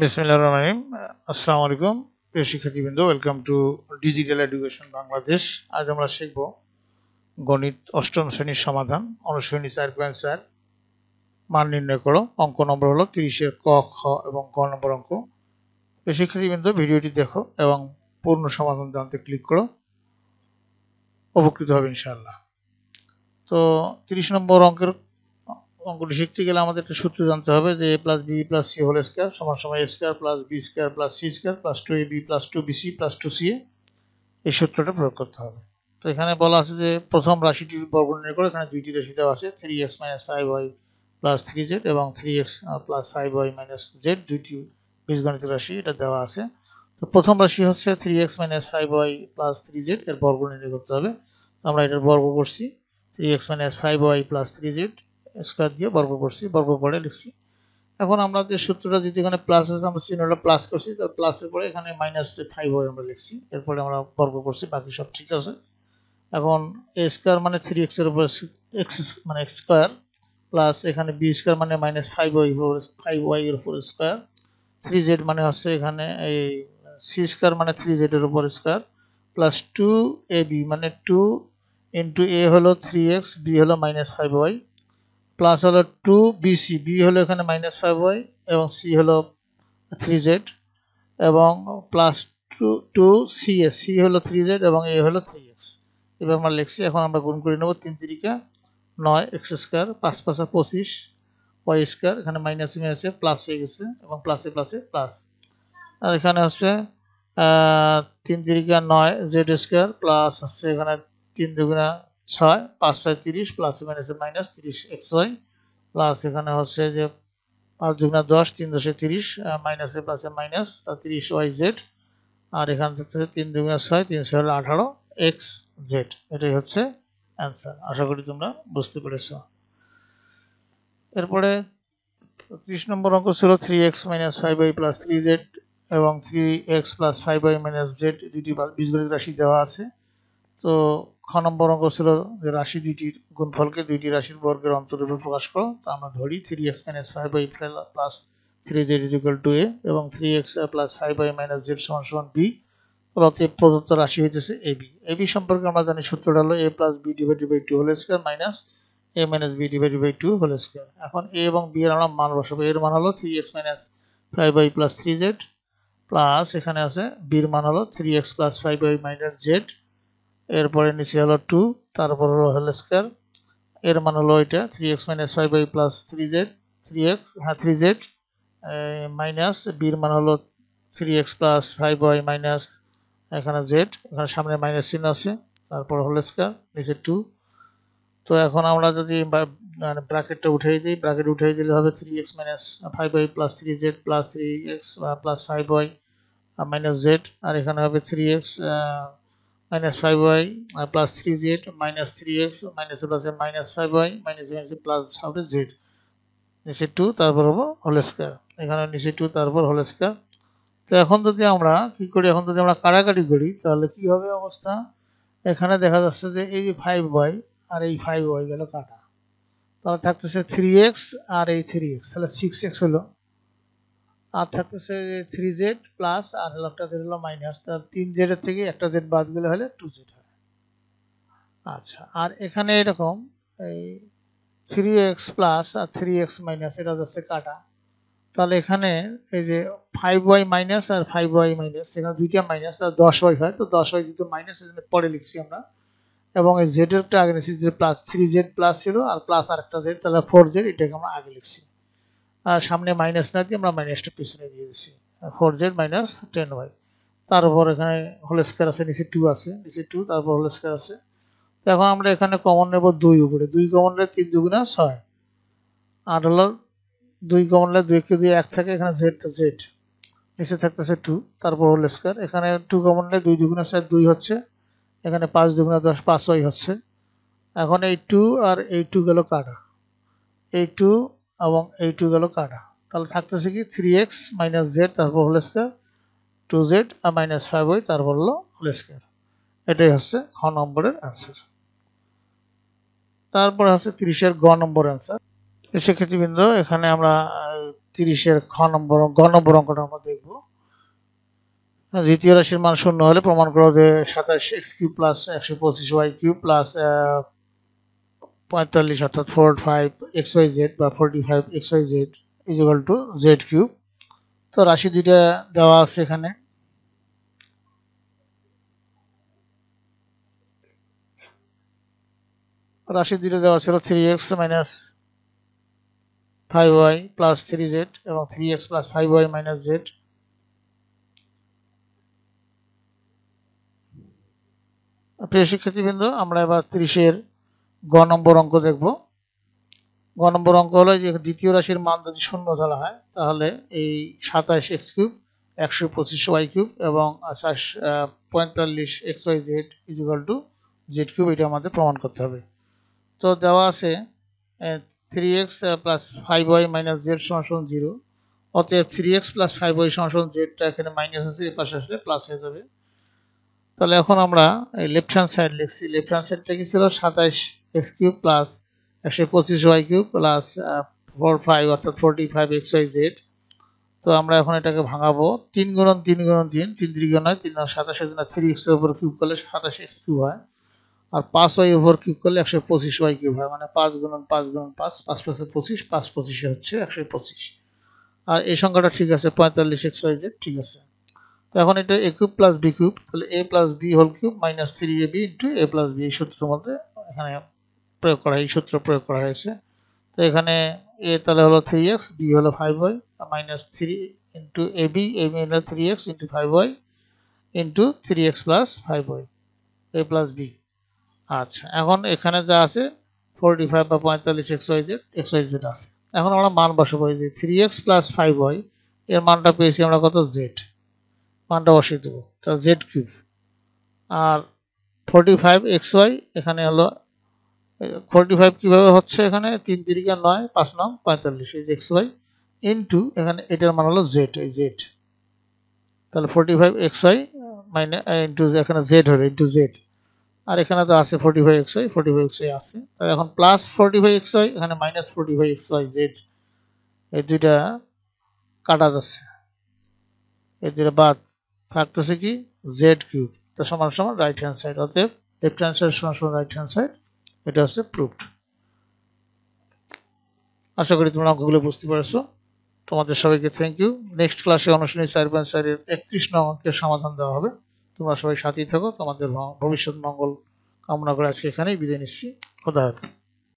বিসমিল্লাহির রহমানির রহিম। আসসালামু আলাইকুম প্রিয় শিক্ষার্থীবৃন্দ, welcome to digital education Bangladesh. আজ আমরা শিখব গণিত অষ্টম শ্রেণীর সমাধান, অনুশীলনী 4.4 মান নির্ণয় করো। অঙ্ক নম্বর হলো 30-এর ক, খ এবং গ নম্বর অঙ্ক। প্রিয় শিক্ষার্থীবৃন্দ, ভিডিওটি দেখো এবং পূর্ণ সমাধান জানতে ক্লিক করো, উপকৃত হবে ইনশাআল্লাহ। তো 30 নম্বর অঙ্কটি শিখতে গেলে আমাদের একটা সূত্র জানতে হবে যে a plus B plus C whole square সমান সমান a square plus B square plus C square plus 2ab plus 2bc plus 2ca, এই সূত্রটা প্রয়োগ করতে হবে। তো এখানে বলা আছে যে প্রথম রাশিটির বর্গ নির্ণয় করে। এখানে দুইটি রাশি দেওয়া আছে, 3x minus 5y plus 3z এবং 3x plus 5y minus z, দুইটি বীজগণিত রাশি এটা দেওয়া আছে। তো প্রথম রাশি হচ্ছে 3x minus 5y plus 3z, এর বর্গ নির্ণয় করতে হবে। তো আমরা এটার বর্গ করছি, 3x minus 5y plus 3z square দিয়ে বর্গ করছি, বর্গ করে লিখছি। এখন আমরা যে সূত্রটা যদি এখানে প্লাস আছে, আমরা চিহ্নটা প্লাস করছি, তার প্লাসের পরে এখানে মাইনাস 5y আমরা লিখছি, এরপরে আমরা বর্গ করছি, বাকি সব ঠিক আছে। এখন a স্কয়ার মানে 3x এর উপর x মানে x স্কয়ার প্লাস এখানে b স্কয়ার মানে মাইনাস 5y এর উপর স্কয়ার, 3z মানে হচ্ছে এখানে এই c স্কয়ার মানে 3z এর উপর স্কয়ার প্লাস 2ab মানে 2 ইনটু a হলো 3x, b হলো মাইনাস 5y প্লাস হলো 2bc, b হলো এখানে মাইনাস 5y এবং c হলো 3z এবং প্লাস 2ca, c হলো 3z এবং a হলো 3x। এবার আমরা লিখছি। এখন আমরা গুণ করে নেব, 3 3 9 x স্কয়ার, 5 5 25 y স্কয়ার, এখানে মাইনাস মাইনাসে প্লাস হয়ে গেছে এবং প্লাসে প্লাসে প্লাস। আর এখানে হচ্ছে 3 3 9 z স্কয়ার প্লাস হচ্ছে এখানে 3 2 6 5 6 30 প্লাস মাইনাসে মাইনাস 30 xy প্লাস এখানে হচ্ছে যে 5 2 10 3 10 30 মাইনাসে প্লাসে মাইনাস 30 yz, আর এখানে হচ্ছে 3 2 6 3 6 হলো 18 xz। এটাই হচ্ছে অ্যান্সার। আশা করি তোমরা বুঝতে পেরেছ। এরপরে 30 নম্বর অঙ্ক ছিল 3x minus 5y plus 3z এবং 3x plus 5y minus z, দুটি বীজগণিত রাশি দেওয়া আছে। তো খ নম্বর অঙ্ক ছিল যে রাশি দুইটির গুণফলকে দুইটি রাশির বর্গের অন্তরূপে প্রকাশ করো। তো আমরা ধরি 3x minus 5y plus 3z equal to a এবং 3x plus 5y minus z সমান সমান b। অতএব প্রদত্ত রাশি হইতেছে ab। ab সম্পর্কে আমরা জানি সূত্রটা হলো a plus b divided by 2 whole square minus a minus b divided by 2 whole square. এখন a এবং b এর আমরা মান বসাবো। এর মান হলো 3x minus 5y plus 3z plus এখানে আছে b এর মান হলো 3x plus 5y minus z, এরপরে নিচে হলো 2, তারপর হলো হোল স্কয়ার, এর মান হলো এটা 3x minus 5y plus 3z 3x হ্যাঁ 3z মাইনাস b এর মান হলো 3x প্লাস 5y মাইনাস এখানে z, এখানে সামনে মাইনাস চিহ্ন আছে, তারপর হোল স্কয়ার, নিচে 2। তো এখন আমরা যদি ব্র্যাকেটটা উঠিয়ে দিই, ব্র্যাকেট উঠিয়ে দিলে হবে 3x minus 5y plus 3z plus 3x plus 5y minus z, আর এখানে হবে 3x minus 5y plus 3z minus 3x minus প্লাসে মাইনাস 5y মাইনাস প্লাস হবে z, নিচে 2, তারপর হবো হোল স্কয়ার, এখানে নিচে 2 তারপর হোল স্কয়ার। তো এখন যদি আমরা কি করি, এখন যদি আমরা কাটাকাটি করি তাহলে কি হবে অবস্থা। এখানে দেখা যাচ্ছে যে এই যে 5y আর এই 5y গেল কাটা, তাহলে থাকতেছে 3x আর এই 3x, তাহলে 6x হলো, আর থাকতেছে 3z প্লাস আর একটা z হলো মাইনাস, তার 3z এর থেকে একটা z বাদ গেলে হলে 2z হয়। আচ্ছা, আর এখানে এরকম এই 3x প্লাস আর 3x মাইনাস এটা যাচ্ছে কাটা, তাহলে এখানে এই যে 5y মাইনাস আর 5y মাইনাস, এখানে দুইটা মাইনাস, আর 10y হয়, তো 10y যেহেতু মাইনাস পরে লিখছি আমরা, এবং এই z এরটা আগে লিখছি যে প্লাস 3z প্লাস ছিল আর প্লাস আরেকটা z, তাহলে 4z, এটাকে আমরা আগে লিখছি, আর সামনে মাইনাস না দিয়ে আমরা মাইনাসটা পিছনে দিয়ে দিচ্ছি, 4z মাইনাস 10y। তারপর এখানে হোল স্কয়ার আছে, নিচে 2 আছে, নিচে 2 তারপর হোল স্কয়ার আছে। তো এখন আমরা এখানে কমন নেব 2 উপরে, 2 কমন নিলে 3 2 6, আর হলো 2 কমন নিলে 2 কে 2 1 থাকে, এখানে z তো z, নিচে থাকতেছে 2 তারপর হোল স্কয়ার, এখানে 2 কমন নিলে 2 2 4 2 হচ্ছে, এখানে 5 2 10 5y হচ্ছে। এখন এই 2 আর এই 2 গেল কাটা, এই 2 এবং এই 2 গেল কাটা, তাহলে থাকতেছে কি 3x মাইনাস z তারপর হোল স্কয়ার 2z আর মাইনাস 5y তারপর হলো হোল স্কয়ার। এটাই হচ্ছে খ নম্বরের অ্যান্সার। তারপর হচ্ছে 30-এর গ নম্বর অ্যান্সার। শিক্ষার্থীবৃন্দ, এখানে আমরা 30-এর গ নম্বর অঙ্কটা আমরা দেখব। দ্বিতীয় রাশির মান শূন্য হলে প্রমাণ করো যে 27x³ প্লাস 125y³ প্লাস 45 অর্থাৎ 45xyz বা 45xyz ইকুয়াল টু z³ তো রাশি দুইটা দেওয়া আছে এখানে। রাশি দুইটা দেওয়া ছিল 3x minus 5y plus 3z এবং 3x plus 5y minus z। প্রিয় শিক্ষার্থীবৃন্দ, আমরা এবার 30-এর গ নম্বর অঙ্ক দেখব। গ নম্বর অঙ্ক হলো যে দ্বিতীয় রাশির মান যদি শূন্য ধরা হয় তাহলে এই 27x³ 125y³ এবং 45xyz ইকুয়াল টু z³ এটা আমাদের প্রমাণ করতে হবে। তো দেওয়া আছে 3x plus 5y minus z সমান 0। অতএব 3x প্লাস 5y সমান জেডটা এখানে মাইনাস আছে, এর পাশে আসলে প্লাস হয়ে যাবে। তাহলে এখন আমরা এই লেফট হ্যান্ড সাইড লিখছি। লেফট হ্যান্ড সাইডটা কি ছিল 27x³ প্লাস 125y³ প্লাস 45 অর্থাৎ 45xyz। তো আমরা এখন এটাকে ভাঙাবো 3 গুণন 3 গুণন 3 3 3 9 3 27 এর জন্য 3x এর উপর কিউব করলে 27x³ হয় আর 5y উপর কিউব করলে 125y³ হয়, মানে 5 গুণন 5 গুণন 5 5 5 25 5 25 হচ্ছে 125। আর এই সংখ্যাটা ঠিক আছে 45xyz ঠিক আছে। তো এখন এটা a³ প্লাস b³ তাহলে a plus b whole cube minus 3ab into a plus b এই সূত্রের মধ্যে এখানে প্রয়োগ করা, এই সূত্র প্রয়োগ করা হয়েছে। তো এখানে a তাহলে হলো 3x, b হলো 5y মাইনাস 3 ইন্টু ab হলো 3x into 5y into 3x plus 5y a plus b। আচ্ছা, এখন এখানে যা আছে 45 বা 45xyz আছে। এখন আমরা মান বসাবো, যে 3x প্লাস 5y এর মানটা পেয়েছি আমরা কত, z মানটা বসিয়ে দেবো, তাহলে z³ আর 45xy এখানে হলো 45 কিভাবে হচ্ছে, এখানে 3 3 9 5 9 45 এই যে xy ইনটু এখানে এটার মান হলো z, এই z তাহলে 45xy মাইনাস ইনটু এখানে z হবে ইনটু z আর এখানে তো আছে 45xy আছে। তাহলে এখন প্লাস 45xy এখানে মাইনাস 45xyz এই দুইটা কাটা যাচ্ছে, এই দুইটা বাদ থাকতেছে কি z³ তো সমান সমান রাইট হ্যান্ড সাইড, অতএব লেফট হ্যান্ড সাইড সমান সমান রাইট হ্যান্ড সাইড, এটা হচ্ছে প্রুভড। আশা করি তোমরা অঙ্কগুলো বুঝতে পারছো। তোমাদের সবাইকে থ্যাংক ইউ। নেক্সট ক্লাসে অনুশীলনী 4.4 এর 31 নং অঙ্কের সমাধান দেওয়া হবে। তোমরা সবাই সাথেই থাকো, তোমাদের ভবিষ্যৎ মঙ্গল কামনা করে আজকে এখানেই বিদায় নিচ্ছি। খোদা হাফেজ।